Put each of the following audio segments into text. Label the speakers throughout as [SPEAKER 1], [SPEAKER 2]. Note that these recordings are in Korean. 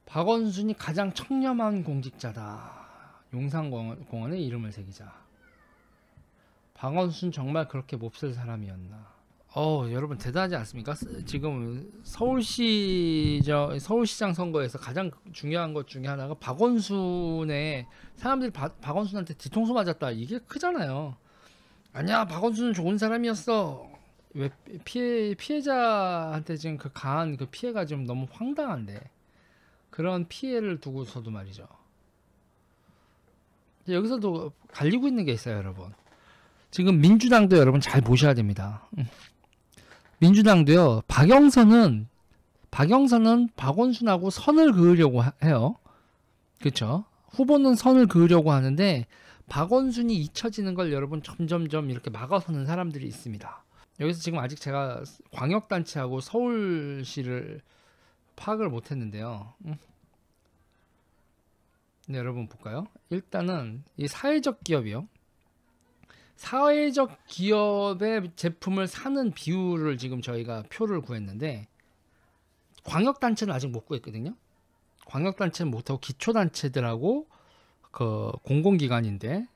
[SPEAKER 1] 박원순이 가장 청렴한 공직자다. 용산공원에 이름을 새기자. 박원순 정말 그렇게 몹쓸 사람이었나. 여러분 대단하지 않습니까? 지금 서울시장 선거에서 가장 중요한 것 중에 하나가 박원순의 사람들이 박원순한테 뒤통수 맞았다. 이게 크잖아요. 아니야, 박원순은 좋은 사람이었어. 왜 피해자한테 지금 그 가한 그 피해가 좀 너무 황당한데, 그런 피해를 두고서도 말이죠. 여기서도 갈리고 있는 게 있어요, 여러분. 지금 민주당도 여러분 잘 보셔야 됩니다. 민주당도요, 박영선은 박원순하고 선을 그으려고 해요. 그렇죠? 후보는 선을 그으려고 하는데 박원순이 잊혀지는 걸 여러분 점점점 이렇게 막아서는 사람들이 있습니다. 여기서 지금 아직 제가 광역단체하고 서울시를 파악을 못했는데요. 네, 여러분 볼까요? 일단은 이 사회적 기업이요. 사회적 기업의 제품을 사는 비율을 지금 저희가 표를 구했는데, 광역단체는 아직 못 구했거든요. 광역단체는 못하고 기초단체들하고 그 공공기관인데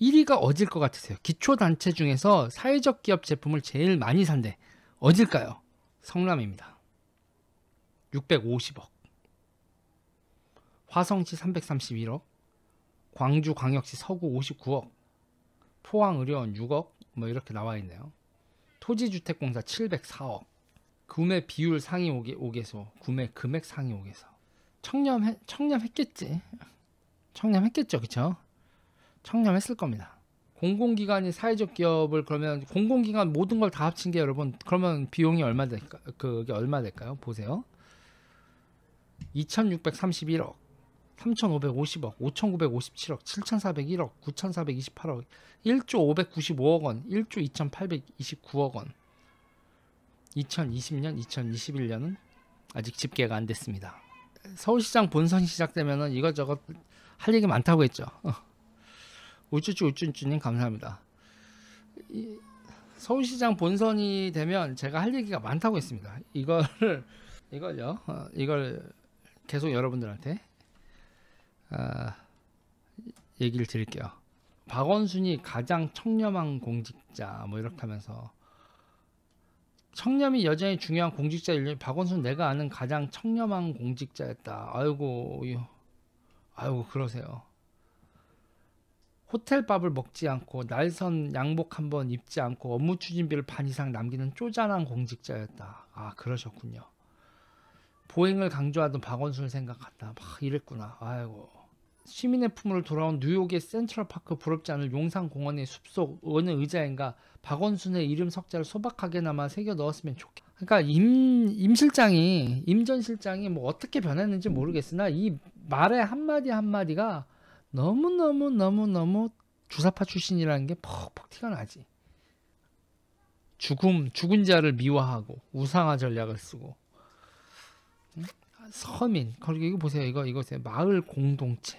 [SPEAKER 1] 1위가 어딜 것 같으세요? 기초단체 중에서 사회적 기업 제품을 제일 많이 산대. 어딜까요? 성남입니다. 650억. 화성시 331억. 광주광역시 서구 59억. 포항의료원 6억. 뭐 이렇게 나와 있네요. 토지주택공사 704억. 구매 비율 상위 5개소. 구매 금액 상위 5개소. 청렴했겠지. 청렴했겠죠, 그쵸? 청렴했을 겁니다. 공공기관이 사회적 기업을, 그러면 공공기관 모든 걸 다 합친 게 여러분, 그러면 비용이 얼마 될까? 그게 얼마 될까요? 보세요. 2631억, 3550억, 5957억, 7401억, 9428억, 1조 595억 원, 1조 2829억 원. 2020년, 2021년은 아직 집계가 안 됐습니다. 서울시장 본선이 시작되면은 이것저것 할 얘기 많다고 했죠. 우쭈쭈님 감사합니다. 서울시장 본선이 되면 제가 할 얘기가 많다고 했습니다. 이걸 계속 여러분들한테 얘기를 드릴게요. 박원순이 가장 청렴한 공직자 뭐 이렇게 하면서, 청렴이 여전히 중요한 공직자 일련, 박원순 내가 아는 가장 청렴한 공직자였다. 아이고 그러세요. 호텔밥을 먹지 않고 날선 양복 한번 입지 않고 업무 추진비를 반 이상 남기는 쪼잔한 공직자였다. 아, 그러셨군요. 보행을 강조하던 박원순을 생각한다. 막 이랬구나. 아이고. 시민의 품으로 돌아온 뉴욕의 센트럴파크 부럽지 않을 용산공원의 숲속 어느 의자인가 박원순의 이름 석자를 소박하게나마 새겨 넣었으면 좋겠다. 그러니까 임 전 실장이 뭐 어떻게 변했는지 모르겠으나 이 말의 한마디 한마디가 너무 주사파 출신이라는 게 퍽퍽 티가 나지. 죽은 자를 미화하고 우상화 전략을 쓰고, 서민, 그리고 이거 보세요. 이거 보세요. 마을 공동체,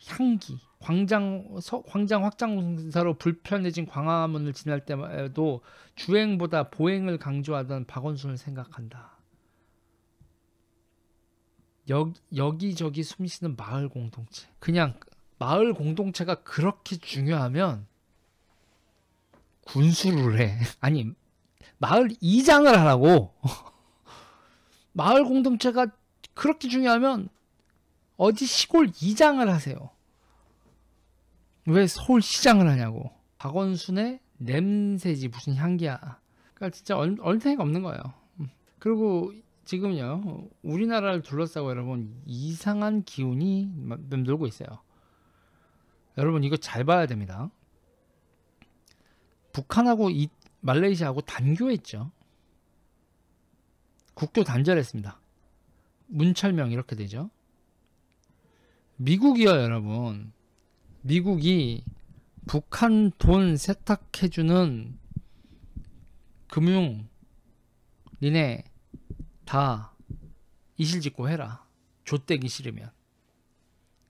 [SPEAKER 1] 향기, 광장 확장공사로 불편해진 광화문을 지날 때에도 주행보다 보행을 강조하던 박원순을 생각한다. 여기저기 숨쉬는 마을 공동체. 그냥 마을 공동체가 그렇게 중요하면 군수를 해. 아니, 마을 이장을 하라고. 마을 공동체가 그렇게 중요하면 어디 시골 이장을 하세요. 왜 서울시장을 하냐고. 박원순의 냄새지 무슨 향기야. 그러니까 진짜 얼탱이가 없는 거예요. 그리고 지금요, 우리나라를 둘러싸고 여러분 이상한 기운이 맴돌고 있어요. 여러분 이거 잘 봐야 됩니다. 북한하고 말레이시아하고 단교했죠. 국교 단절했습니다. 문철명 이렇게 되죠. 미국이요, 여러분. 미국이 북한 돈 세탁해주는 금융 니네 다 이실직고 해라. 좆되기 싫으면.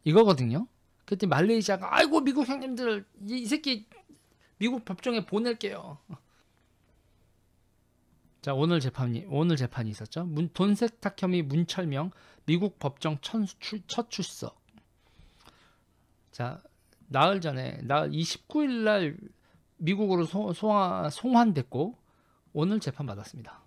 [SPEAKER 1] 이거거든요. 그때 말레이시아가 아이고 미국 형님들 이 새끼 미국 법정에 보낼게요. 자, 오늘 재판이 있었죠. 돈 세탁 혐의 문철명 미국 법정 첫 출석. 자, 나흘 29일 날 미국으로 송환됐고 오늘 재판 받았습니다.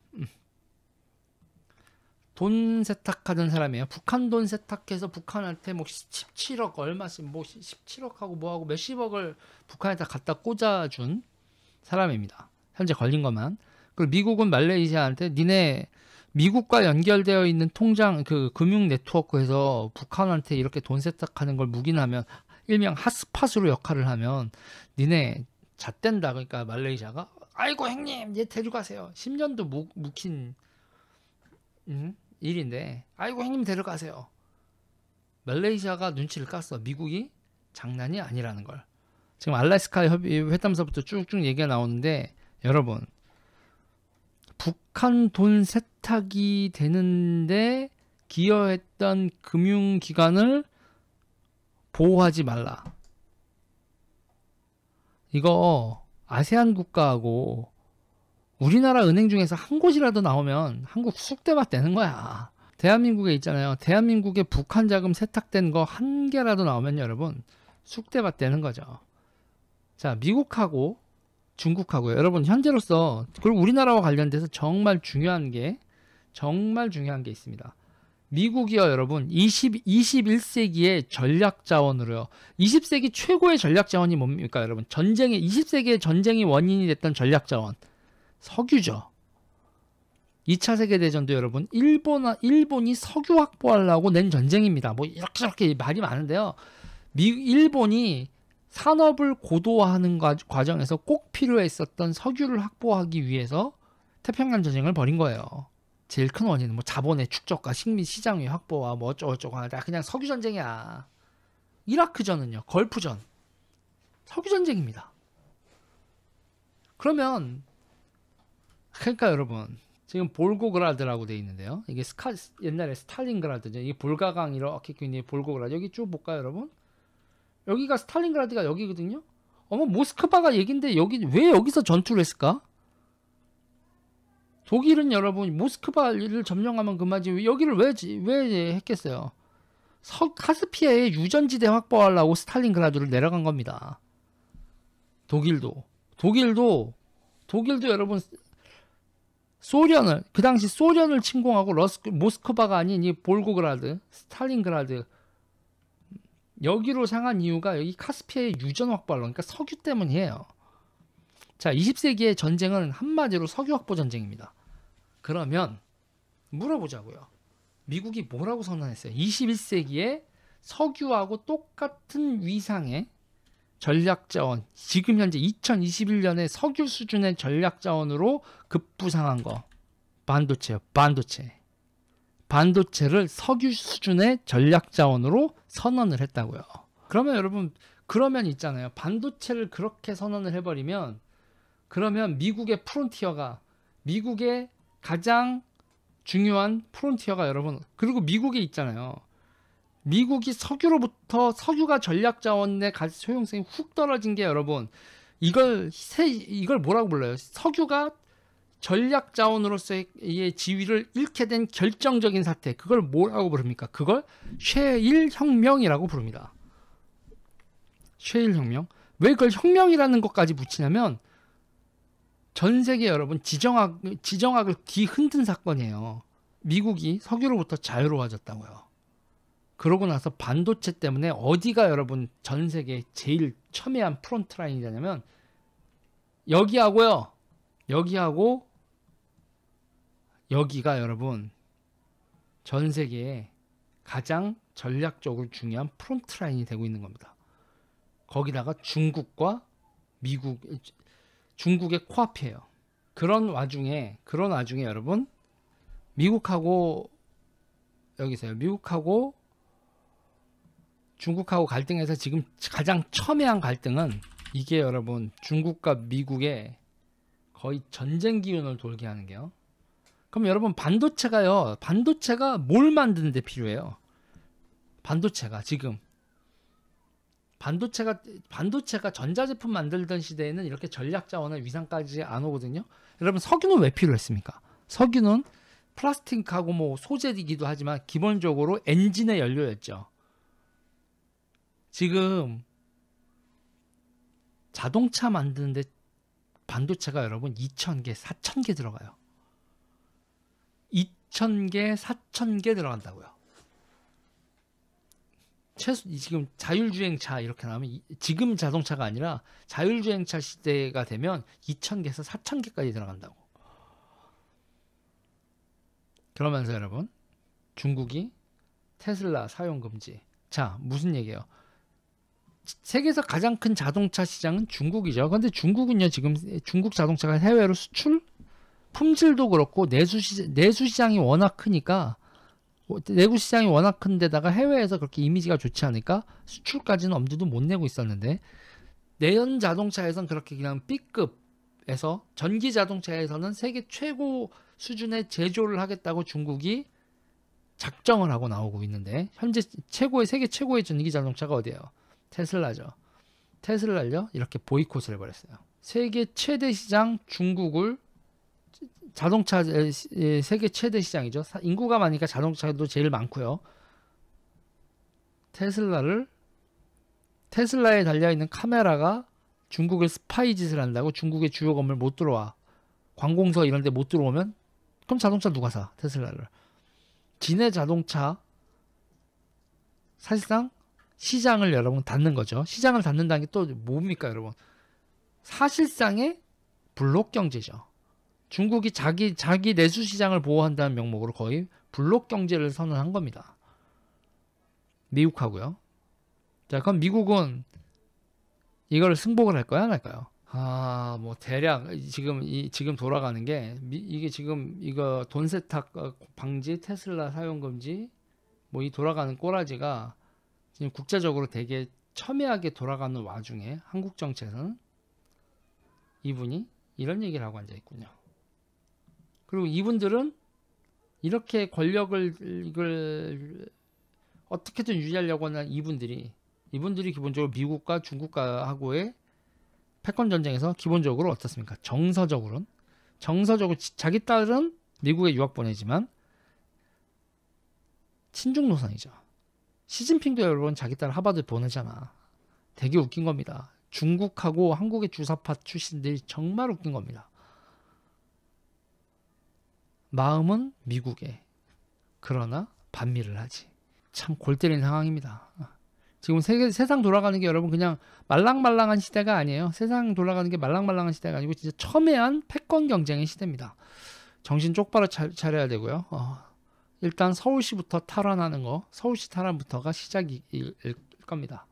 [SPEAKER 1] 돈 세탁하던 사람이에요. 북한 돈 세탁해서 북한한테 뭐 17억 얼마씩 뭐 17억하고 뭐하고 몇십억을 북한에다 갖다 꽂아준 사람입니다. 현재 걸린 것만. 그리고 미국은 말레이시아한테 니네 미국과 연결되어 있는 통장 그 금융 네트워크에서 북한한테 이렇게 돈 세탁하는 걸 묵인하면 일명 핫스팟으로 역할을 하면 니네 잣된다. 그러니까 말레이시아가 아이고 형님 얘 데려가세요. 10년도 묵힌 일인데 아이고 형님 데려가세요. 말레이시아가 눈치를 깠어. 미국이 장난이 아니라는 걸. 지금 알래스카 회담서부터 쭉쭉 얘기가 나오는데 여러분 북한 돈 세탁이 되는데 기여했던 금융기관을 보호하지 말라. 이거 아세안 국가하고 우리나라 은행 중에서 한 곳이라도 나오면 한국 쑥대밭 되는 거야. 대한민국에 있잖아요. 대한민국에 북한 자금 세탁된 거 한 개라도 나오면 여러분 쑥대밭 되는 거죠. 자, 미국하고 중국하고요. 여러분 현재로서 그리고 우리나라와 관련돼서 정말 중요한 게 있습니다. 미국이요 여러분 21세기의 전략자원으로요. 20세기 최고의 전략자원이 뭡니까 여러분? 20세기의 전쟁이 원인이 됐던 전략자원 석유죠. 2차 세계대전도 여러분 일본이 석유 확보하려고 낸 전쟁입니다. 뭐 이렇게 저렇게 말이 많은데요. 일본이 산업을 고도화하는 과정에서 꼭 필요했었던 석유를 확보하기 위해서 태평양 전쟁을 벌인 거예요. 제일 큰 원인은 뭐 자본의 축적과 시장의 확보와 뭐 어쩌고저쩌고 하다 그냥 석유 전쟁이야. 이라크전은요. 걸프전 석유 전쟁입니다. 그러면 그러니까 여러분 지금 볼고그라드라고 돼 있는데요. 이게 옛날에 스탈린그라드죠. 이게 볼가강 이렇게 있는 볼고그라드 여기 쭉 볼까요, 여러분? 여기가 스탈린그라드가 여기거든요. 어머 모스크바가 얘긴데 왜 여기서 전투를 했을까? 독일은 여러분 모스크바를 점령하면 그만이지 여기를 왜 했겠어요? 카스피아의 유전지대 확보하려고 스탈린그라드를 내려간 겁니다. 독일도 여러분 그 당시 소련을 침공하고 모스크바가 아닌 이 볼고그라드, 스탈린그라드 여기로 향한 이유가 여기 카스피아의 유전 확보하려고 그러니까 석유 때문이에요. 자, 20세기의 전쟁은 한마디로 석유 확보 전쟁입니다. 그러면 물어보자고요. 미국이 뭐라고 선언했어요? 21세기에 석유하고 똑같은 위상의 전략자원, 지금 현재 2021년에 석유 수준의 전략자원으로 급부상한 거 반도체요. 반도체를 석유 수준의 전략자원으로 선언을 했다고요. 그러면 여러분 있잖아요. 반도체를 그렇게 선언을 해버리면 그러면 미국의 가장 중요한 프론티어가 여러분 그리고 미국에 있잖아요. 미국이 석유가 전략자원의 소용성이 훅 떨어진 게 여러분 이걸 뭐라고 불러요? 석유가 전략자원으로서의 지위를 잃게 된 결정적인 사태 그걸 뭐라고 부릅니까? 그걸 셰일 혁명이라고 부릅니다. 셰일 혁명. 왜 그걸 혁명이라는 것까지 붙이냐면 전 세계 여러분 지정학을 뒤흔든 사건이에요. 미국이 석유로부터 자유로워졌다고요. 그러고 나서 반도체 때문에 어디가 여러분 전 세계 제일 첨예한 프론트라인이 되냐면 여기하고 여기가 여러분 전 세계에 가장 전략적으로 중요한 프론트라인이 되고 있는 겁니다. 거기다가 중국의 코앞이에요. 그런 와중에 여러분 미국하고 중국하고 갈등에서 지금 가장 첨예한 갈등은 이게 여러분 중국과 미국의 거의 전쟁 기운을 돌게 하는 게요. 그럼 여러분 반도체가 뭘 만드는 데 필요해요? 반도체가 전자제품 만들던 시대에는 이렇게 전략자원의 위상까지 안 오거든요. 여러분 석유는 왜 필요했습니까? 석유는 플라스틱하고 뭐 소재이기도 하지만 기본적으로 엔진의 연료였죠. 지금 자동차 만드는데 반도체가 여러분 2,000개, 4,000개 들어가요. 2,000개, 4,000개 들어간다고요. 지금 자율주행차 이렇게 나오면 지금 자동차가 아니라 자율주행차 시대가 되면 2,000개에서 4,000개까지 들어간다고. 그러면서 여러분 중국이 테슬라 사용 금지. 자, 무슨 얘기예요? 세계에서 가장 큰 자동차 시장은 중국이죠. 그런데 중국은요, 지금 중국 자동차가 해외로 수출 품질도 그렇고 내수 시장이 워낙 크니까, 내구 시장이 워낙 큰데다가 해외에서 그렇게 이미지가 좋지 않으니까 수출까지는 엄두도 못 내고 있었는데, 내연 자동차에선 그렇게 그냥 B급에서 전기 자동차에서는 세계 최고 수준의 제조를 하겠다고 중국이 작정을 하고 나오고 있는데, 현재 세계 최고의 전기 자동차가 어디예요? 테슬라죠. 테슬라를요 이렇게 보이콧을 해버렸어요. 세계 최대 시장 중국을, 자동차 세계 최대 시장이죠. 인구가 많으니까 자동차도 제일 많고요. 테슬라에 달려있는 카메라가 중국을 스파이 짓을 한다고 중국의 주요 건물 못 들어와, 관공서 이런 데 못 들어오면 그럼 자동차 누가 사? 테슬라를. 진해 자동차 사실상 시장을 여러분 닫는 거죠. 시장을 닫는다는 게 또 뭡니까 여러분? 사실상의 블록 경제죠. 중국이 자기 내수 시장을 보호한다는 명목으로 거의 블록 경제를 선언한 겁니다. 미국하고요. 자, 그럼 미국은 이걸 승복을 할 거야, 안 할까요? 뭐 대략 지금 돌아가는 게 이게 지금 이거 돈 세탁 방지, 테슬라 사용 금지, 뭐 이 돌아가는 꼬라지가 지금 국제적으로 되게 첨예하게 돌아가는 와중에 한국 정치에서는 이분이 이런 얘기를 하고 앉아 있군요. 그리고 이분들은 이렇게 권력을 이걸 어떻게든 유지하려고 하는 이분들이 기본적으로 미국과 중국과하고의 패권 전쟁에서 기본적으로 어떻습니까? 정서적으로 자기 딸은 미국에 유학 보내지만 친중 노선이죠. 시진핑도 여러분 자기 딸 하버드 보내잖아. 되게 웃긴 겁니다. 중국하고 한국의 주사파 출신들이 정말 웃긴 겁니다. 마음은 미국에, 그러나 반미를 하지. 참 골 때리는 상황입니다. 지금 세상 돌아가는 게 여러분 그냥 말랑말랑한 시대가 아니에요. 세상 돌아가는 게 말랑말랑한 시대가 아니고 진짜 첨예한 패권 경쟁의 시대입니다. 정신 똑바로 차려야 되고요. 일단 서울시부터 탈환하는 거, 서울시 탈환부터가 시작일 겁니다.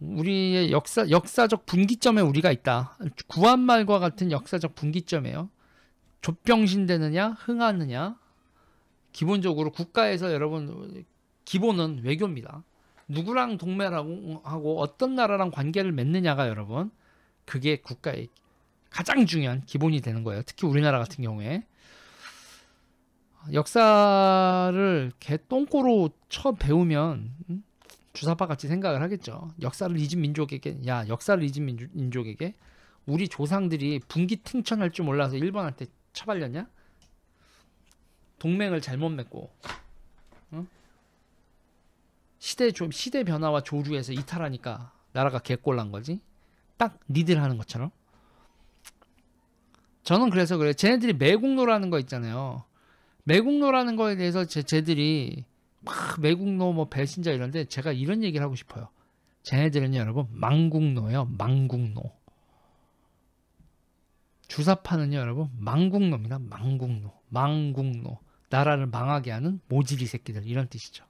[SPEAKER 1] 우리의 역사적 분기점에 우리가 있다. 구한말과 같은 역사적 분기점이에요. 족병신 되느냐, 흥하느냐. 기본적으로 국가에서 여러분 기본은 외교입니다. 누구랑 동맹하고 하고 어떤 나라랑 관계를 맺느냐가 여러분 그게 국가의 가장 중요한 기본이 되는 거예요. 특히 우리나라 같은 경우에 역사를 개똥꼬로 쳐 배우면 주사파 같이 생각을 하겠죠. 역사를 잊은 민족에게 우리 조상들이 분기탱천할 줄 몰라서 일본한테 처발렸냐? 동맹을 잘못 맺고 시대 변화와 조류에서 이탈하니까 나라가 개꼴난 거지. 딱 니들 하는 것처럼. 저는 그래서 그래요. 쟤네들이 매국노라는 거 있잖아요. 매국노라는 거에 대해서 쟤들이 막 매국노 뭐 배신자 이런데 제가 이런 얘기를 하고 싶어요. 쟤네들은 여러분 망국노예요. 망국노. 주사파는요 여러분 망국노입니다. 망국노. 나라를 망하게 하는 모질이 새끼들 이런 뜻이죠.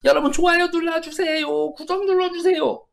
[SPEAKER 1] 여러분 좋아요 눌러주세요. 구독 눌러주세요.